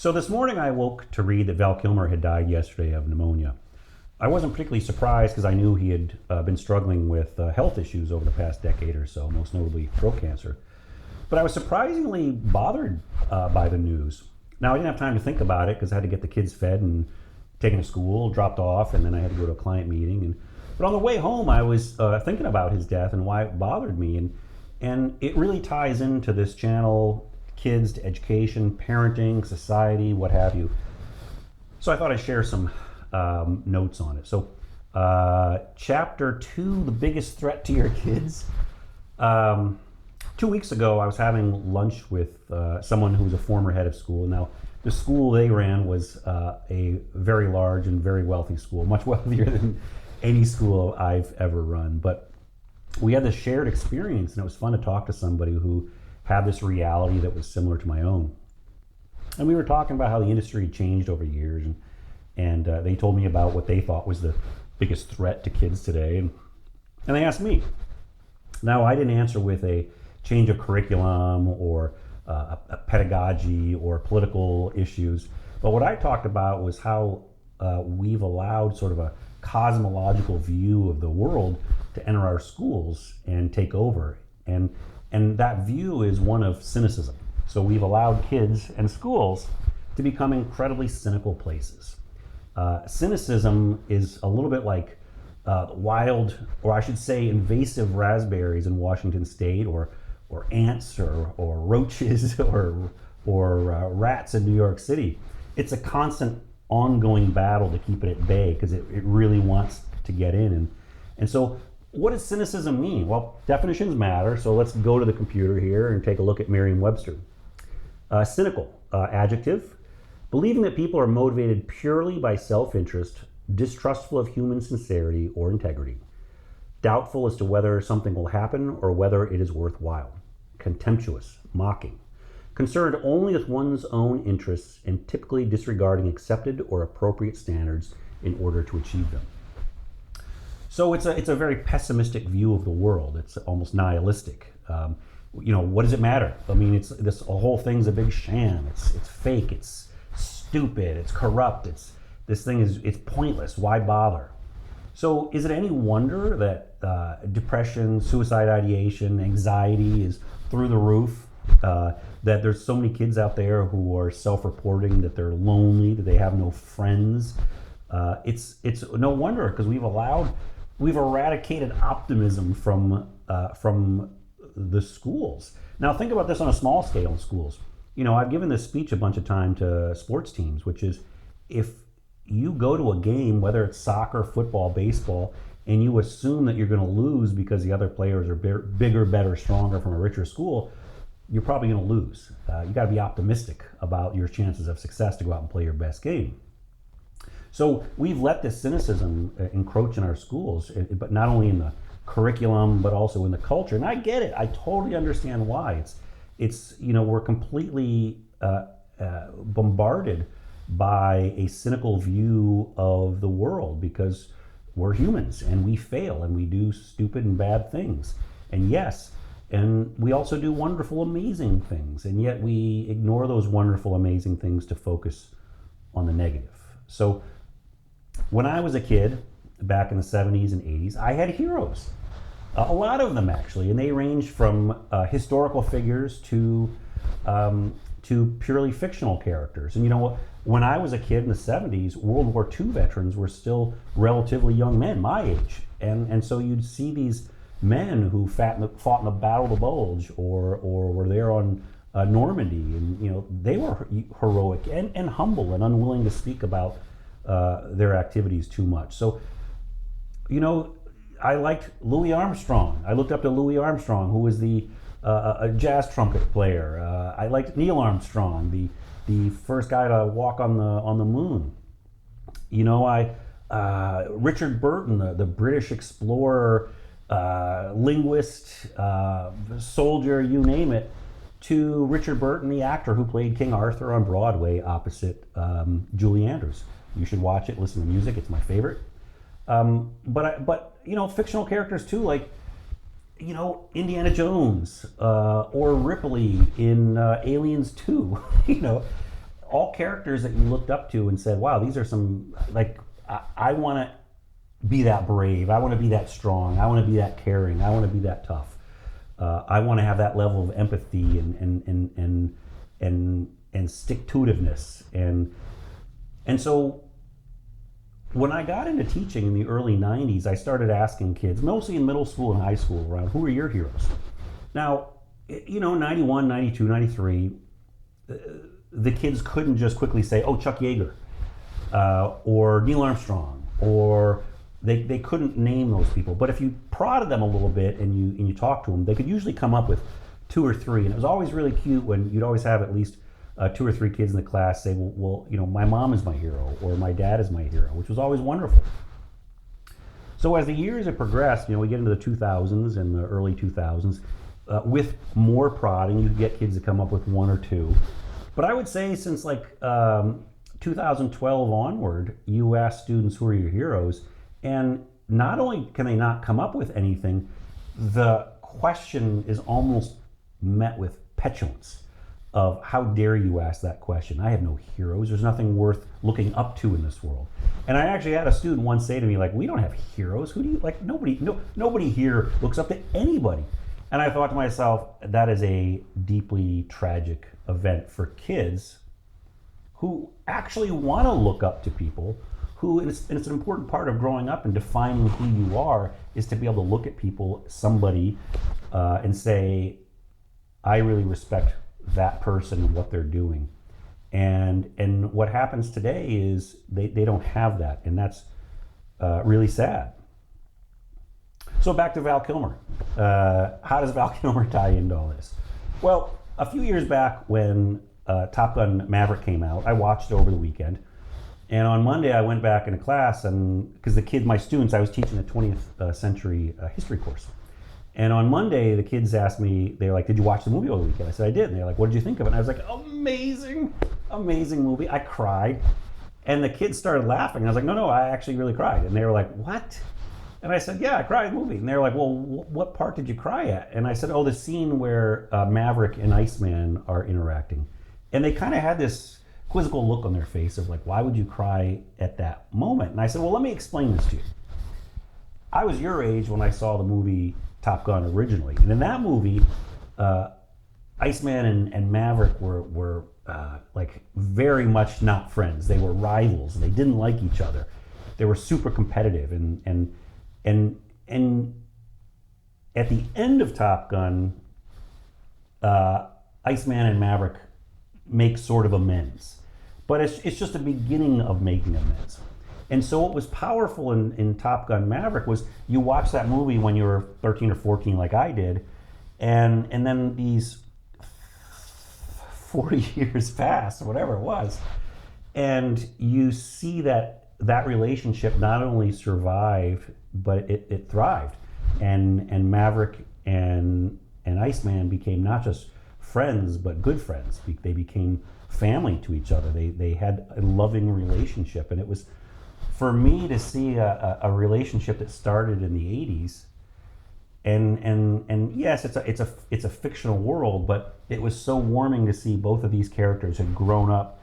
So this morning I woke to read that Val Kilmer had died yesterday of pneumonia. I wasn't particularly surprised because I knew he had been struggling with health issues over the past decade or so, most notably throat cancer. But I was surprisingly bothered by the news. Now, I didn't have time to think about it because I had to get the kids fed and taken to school, dropped off, and then I had to go to a client meeting. But on the way home, I was thinking about his death and why it bothered me. And it really ties into this channel, kids to education, parenting, society, what have you. So I thought I'd share some notes on it. So chapter 2, the biggest threat to your kids. 2 weeks ago, I was having lunch with someone who was a former head of school. Now, the school they ran was a very large and very wealthy school, much wealthier than any school I've ever run. But we had this shared experience, and it was fun to talk to somebody who had this reality that was similar to my own. And we were talking about how the industry had changed over years, and they told me about what they thought was the biggest threat to kids today. And they asked me. Now, I didn't answer with a change of curriculum or a pedagogy or political issues. But what I talked about was how we've allowed sort of a cosmological view of the world to enter our schools and take over. And that view is one of cynicism. So we've allowed kids and schools to become incredibly cynical places. Cynicism is a little bit like wild, or I should say invasive raspberries in Washington State, or ants or roaches or rats in New York City. It's a constant ongoing battle to keep it at bay because it really wants to get in. And so what does cynicism mean? Well, definitions matter, so let's go to the computer here and take a look at Merriam-Webster. Cynical, adjective, believing that people are motivated purely by self-interest, distrustful of human sincerity or integrity, doubtful as to whether something will happen or whether it is worthwhile, contemptuous, mocking, concerned only with one's own interests and typically disregarding accepted or appropriate standards in order to achieve them. So it's a very pessimistic view of the world. It's almost nihilistic. What does it matter? I mean, this whole thing's a big sham. It's fake. It's stupid. It's corrupt. This thing is pointless. Why bother? So is it any wonder that depression, suicide ideation, anxiety is through the roof? That there's so many kids out there who are self-reporting that they're lonely, that they have no friends. It's no wonder, because we've eradicated optimism from the schools. Now think about this on a small scale in schools. I've given this speech a bunch of time to sports teams, which is if you go to a game, whether it's soccer, football, baseball, and you assume that you're going to lose because the other players are bigger, better, stronger from a richer school, you're probably going to lose. You got to be optimistic about your chances of success to go out and play your best game. So we've let this cynicism encroach in our schools, but not only in the curriculum, but also in the culture. And I get it. I totally understand why. It's we're completely bombarded by a cynical view of the world because we're humans and we fail and we do stupid and bad things. And yes, and we also do wonderful, amazing things. And yet we ignore those wonderful, amazing things to focus on the negative. So when I was a kid, back in the 70s and 80s, I had heroes. A lot of them, actually, and they ranged from historical figures to purely fictional characters. And when I was a kid in the 70s, World War II veterans were still relatively young men, my age. And so you'd see these men who fought in the Battle of the Bulge or were there on Normandy. And they were heroic and humble and unwilling to speak about their activities too much. So, I liked Louis Armstrong. I looked up to Louis Armstrong, who was a jazz trumpet player. I liked Neil Armstrong, the first guy to walk on the moon. Richard Burton, the British explorer, linguist, soldier, you name it, to Richard Burton, the actor who played King Arthur on Broadway opposite Julie Andrews. You should watch it, listen to the music, it's my favorite. But fictional characters too, like Indiana Jones or Ripley in Aliens 2. all characters that you looked up to and said, wow, these are some, like, I want to be that brave. I want to be that strong. I want to be that caring. I want to be that tough. I want to have that level of empathy and stick-to-itiveness. And so when I got into teaching in the early 90s, I started asking kids, mostly in middle school and high school, around who are your heroes? Now, 91, 92, 93, the kids couldn't just quickly say, oh, Chuck Yeager, or Neil Armstrong, or they couldn't name those people. But if you prodded them a little bit and you talked to them, they could usually come up with 2 or 3. And it was always really cute when you'd always have at least 2 or 3 kids in the class say, well, my mom is my hero, or my dad is my hero, which was always wonderful. So as the years have progressed, we get into the 2000s and the early 2000s, with more prodding, you get kids to come up with 1 or 2. But I would say since 2012 onward, you ask students who are your heroes, and not only can they not come up with anything, the question is almost met with petulance of how dare you ask that question? I have no heroes. There's nothing worth looking up to in this world. And I actually had a student once say to me, we don't have heroes. Who do you like? Nobody here looks up to anybody. And I thought to myself, that is a deeply tragic event for kids who actually want to look up to people, and it's an important part of growing up and defining who you are, is to be able to look at people, somebody, and say, I really respect that person and what they're doing. And what happens today is they don't have that, and that's really sad. So back to Val Kilmer. How does Val Kilmer tie into all this? Well, a few years back when Top Gun Maverick came out, I watched it over the weekend. And on Monday, I went back into class, and because my students, I was teaching a 20th century history course. And on Monday, the kids asked me, they were like, did you watch the movie over the weekend? I said, I did. And they're like, what did you think of it? And I was like, amazing, amazing movie. I cried. And the kids started laughing. And I was like, no, I actually really cried. And they were like, what? And I said, yeah, I cried in the movie. And they were like, well, what part did you cry at? And I said, oh, the scene where Maverick and Iceman are interacting. And they kind of had this quizzical look on their face of why would you cry at that moment? And I said, well, let me explain this to you. I was your age when I saw the movie Top Gun originally. And in that movie, Iceman and Maverick were very much not friends. They were rivals. They didn't like each other. They were super competitive. And at the end of Top Gun, Iceman and Maverick make sort of amends. But it's just the beginning of making amends. And so what was powerful in Top Gun Maverick was you watch that movie when you were 13 or 14 like I did, and then these 40 years pass, whatever it was, and you see that relationship not only survived, but it thrived. And Maverick and Iceman became not just friends, but good friends. They became family to each other. They had a loving relationship, and it was, for me, to see a relationship that started in the 80s, and yes, it's a fictional world, but it was so warming to see both of these characters had grown up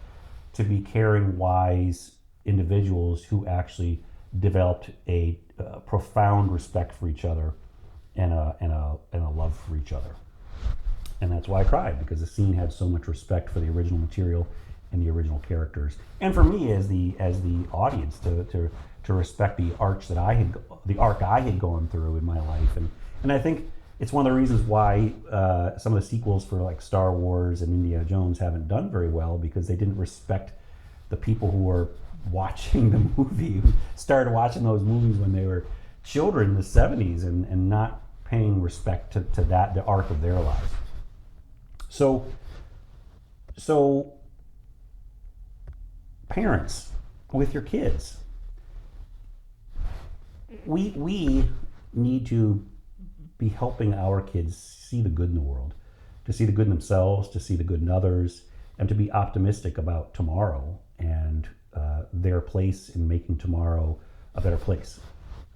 to be caring, wise individuals who actually developed a profound respect for each other and a love for each other. And that's why I cried, because the scene had so much respect for the original material and the original characters, and for me as the audience to respect the arc I had gone through in my life, and I think it's one of the reasons why some of the sequels for Star Wars and Indiana Jones haven't done very well, because they didn't respect the people who were watching the movie, who started watching those movies when they were children in the 70s, and not paying respect to that, the arc of their lives. So parents, with your kids, we need to be helping our kids see the good in the world, to see the good in themselves, to see the good in others, and to be optimistic about tomorrow and their place in making tomorrow a better place.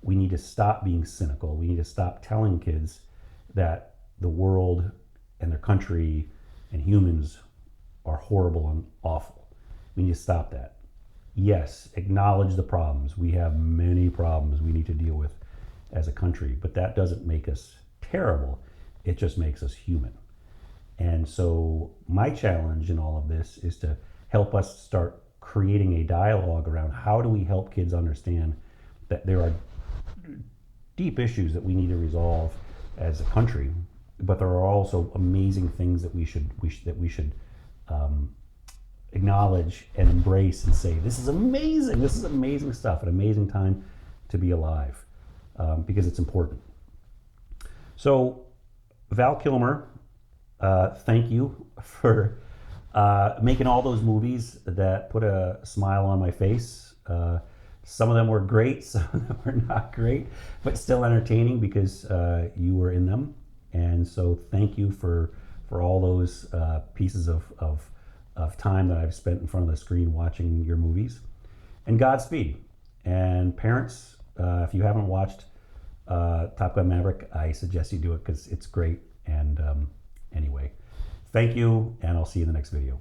We need to stop being cynical. We need to stop telling kids that the world and their country and humans are horrible and awful. We need to stop that. Yes, acknowledge the problems. We have many problems we need to deal with as a country, but that doesn't make us terrible. It just makes us human. And so my challenge in all of this is to help us start creating a dialogue around how do we help kids understand that there are deep issues that we need to resolve as a country, but there are also amazing things that we should acknowledge and embrace and say, this is amazing stuff, an amazing time to be alive, because it's important. So Val Kilmer, thank you for making all those movies that put a smile on my face. Some of them were great, some of them were not great, but still entertaining because you were in them. And so thank you for all those pieces of time that I've spent in front of the screen watching your movies. And Godspeed. And parents, if you haven't watched Top Gun Maverick, I suggest you do it because it's great. And anyway, thank you, and I'll see you in the next video.